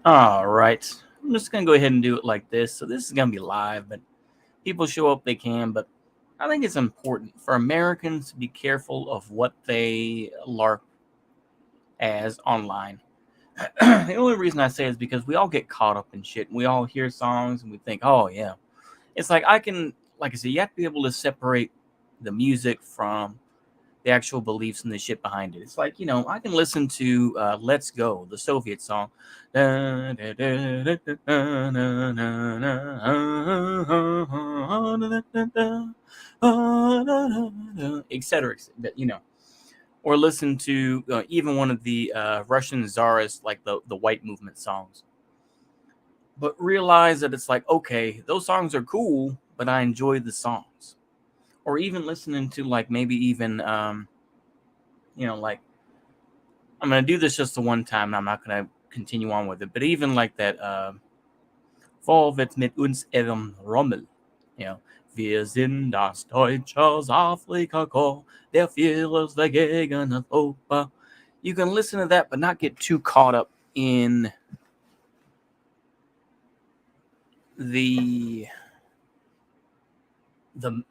All right. I'm just going to go ahead and do it like this. So this is going to be live, but people show up they can. But I think it's important for Americans to be careful of what they LARP as online. The only reason I say it is because we all get caught up in shit. We all hear songs and we think, oh, yeah. It's like like I said, you have to be able to separate the music from the actual beliefs and the shit behind it. It's like, I can listen to Let's Go, the Soviet song, etc. Or listen to even one of the Russian czarists, like the White Movement songs. But realize that it's like, okay, those songs are cool, but I enjoy the songs. Or even listening to like maybe even like I'm gonna do this just the one time and I'm not gonna continue on with it. But even like that Fall wird mit uns Rommel, you know, wir sind das Deutsche aus Afrika, der Führers dagegen Europa. You can listen to that but not get too caught up in the the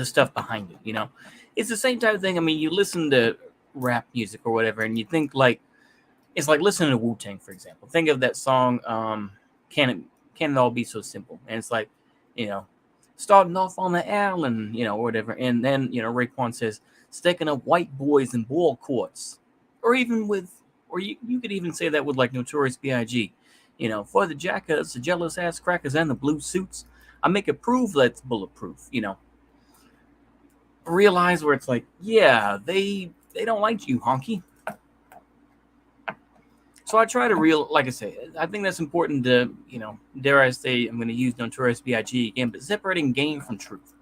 stuff behind it, It's the same type of thing. I mean, you listen to rap music or whatever, and you think like it's like listening to Wu Tang, for example. Think of that song, Can It All Be So Simple? And it's like, you know, starting off on the island, or whatever, and then Raekwon says, sticking up white boys in ball courts, or even with, or you could even say that with like Notorious B.I.G. For the jackets, the jealous ass crackers, and the blue suits, I make it prove that it's bulletproof. Realize where it's like, yeah, they don't like you, honky. So I try to like I say, I think that's important to, dare I say, I'm going to use Notorious B.I.G. again, but separating game from truth.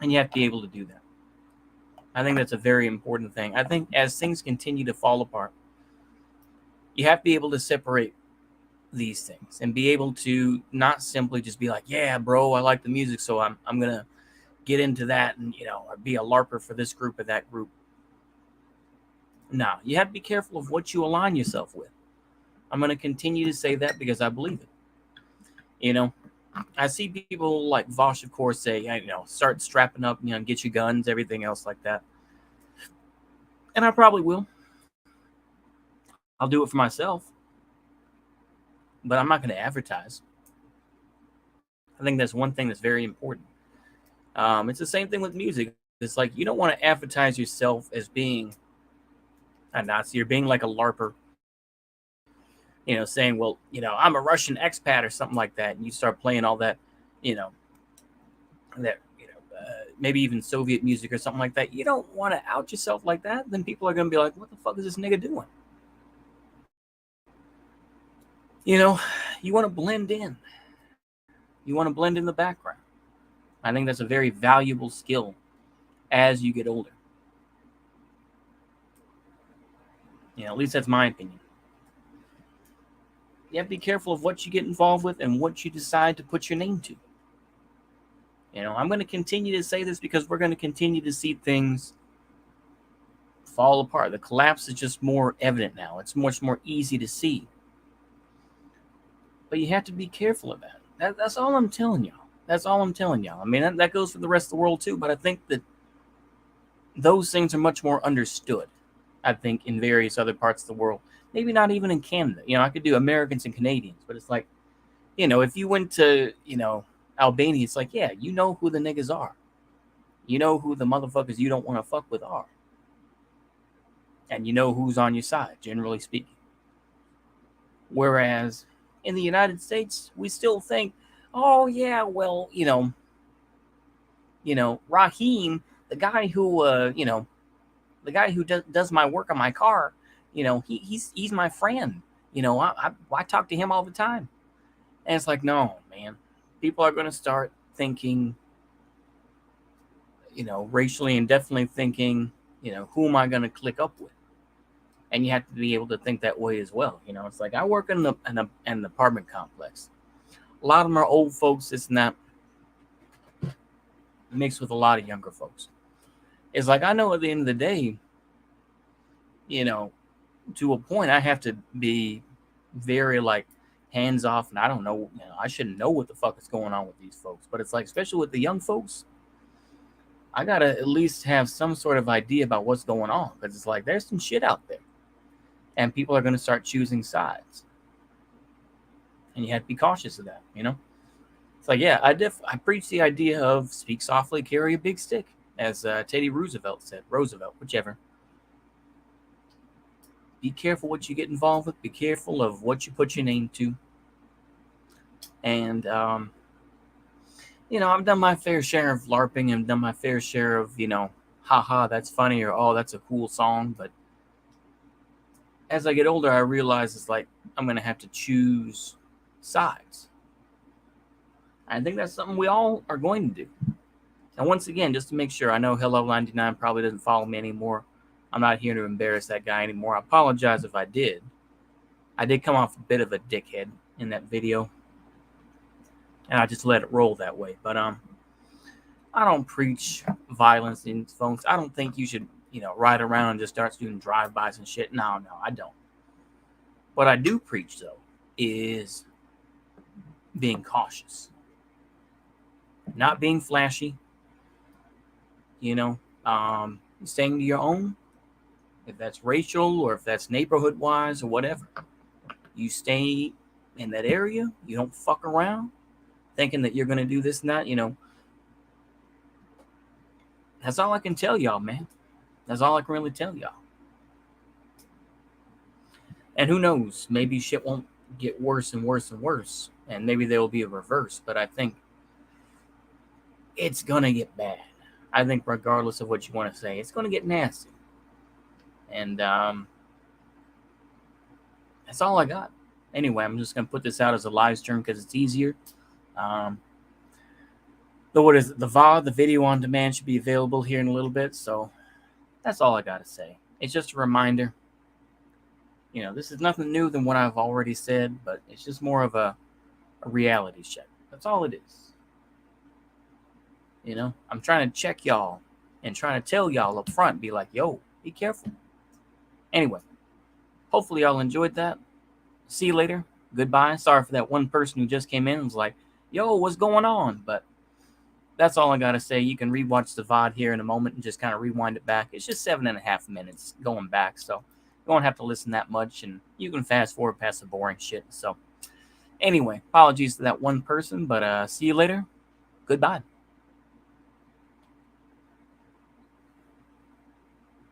And you have to be able to do that. I think that's a very important thing. I think as things continue to fall apart, you have to be able to separate these things and be able to not simply just be like, yeah, bro, I like the music, so I'm going to get into that and, or be a LARPer for this group or that group. No, you have to be careful of what you align yourself with. I'm going to continue to say that because I believe it. I see people like Vosh, of course, say, start strapping up, get your guns, everything else like that. And I probably will. I'll do it for myself. But I'm not going to advertise. I think that's one thing that's very important. It's the same thing with music. It's like you don't want to advertise yourself as being a Nazi or being like a LARPer. Saying, well, I'm a Russian expat or something like that, and you start playing all that, maybe even Soviet music or something like that. You don't want to out yourself like that. Then people are going to be like, what the fuck is this nigga doing? You want to blend in. You want to blend in the background. I think that's a very valuable skill as you get older. At least that's my opinion. You have to be careful of what you get involved with and what you decide to put your name to. I'm going to continue to say this because we're going to continue to see things fall apart. The collapse is just more evident now. It's much more easy to see. But you have to be careful of that. That's all I'm telling y'all. That's all I'm telling y'all. I mean, that goes for the rest of the world too, but I think that those things are much more understood, I think, in various other parts of the world. Maybe not even in Canada. I could do Americans and Canadians, but it's like, if you went to, Albania, it's like, yeah, you know who the niggas are. You know who the motherfuckers you don't want to fuck with are. And you know who's on your side, generally speaking. Whereas in the United States, we still think, oh yeah, well, Raheem, the guy who, does my work on my car, he's my friend. I talk to him all the time. And it's like, no, man. People are going to start thinking, racially and definitely thinking, who am I going to click up with? And you have to be able to think that way as well. It's like I work in an apartment complex. A lot of them are old folks. It's not mixed with a lot of younger folks. It's like I know at the end of the day, to a point, I have to be very like hands off, and I don't know, I shouldn't know what the fuck is going on with these folks. But it's like, especially with the young folks, I gotta at least have some sort of idea about what's going on, because it's like there's some shit out there, and people are gonna start choosing sides, and you have to be cautious of that. It's like, yeah, I preach the idea of speak softly, carry a big stick, as Teddy Roosevelt said, whichever. Be careful what you get involved with. Be careful of what you put your name to. And I've done my fair share of LARPing and done my fair share of, haha, that's funny, or oh, that's a cool song. But as I get older, I realize it's like I'm gonna have to choose sides. I think that's something we all are going to do. And once again, just to make sure, I know Hello 99 probably doesn't follow me anymore. I'm not here to embarrass that guy anymore. I apologize if I did. I did come off a bit of a dickhead in that video, and I just let it roll that way. But I don't preach violence in phones. I don't think you should, ride around and just start doing drive-bys and shit. No, I don't. What I do preach, though, is being cautious. Not being flashy. Staying to your own. If that's racial or if that's neighborhood-wise or whatever. You stay in that area. You don't fuck around thinking that you're going to do this and that, That's all I can tell y'all, man. That's all I can really tell y'all. And who knows? Maybe shit won't get worse and worse and worse. And maybe there will be a reverse. But I think it's going to get bad. I think regardless of what you want to say, it's going to get nasty. And that's all I got. Anyway, I'm just going to put this out as a live stream because it's easier. The VOD, the video on demand, should be available here in a little bit. So that's all I got to say. It's just a reminder. This is nothing new than what I've already said, but it's just more of a reality check. That's all it is. I'm trying to check y'all and trying to tell y'all up front, be like, yo, be careful. Anyway, hopefully y'all enjoyed that. See you later. Goodbye. Sorry for that one person who just came in and was like, yo, what's going on? But that's all I got to say. You can rewatch the VOD here in a moment and just kind of rewind it back. It's just 7.5 minutes going back, so you won't have to listen that much, and you can fast forward past the boring shit. So anyway, apologies to that one person, but see you later. Goodbye.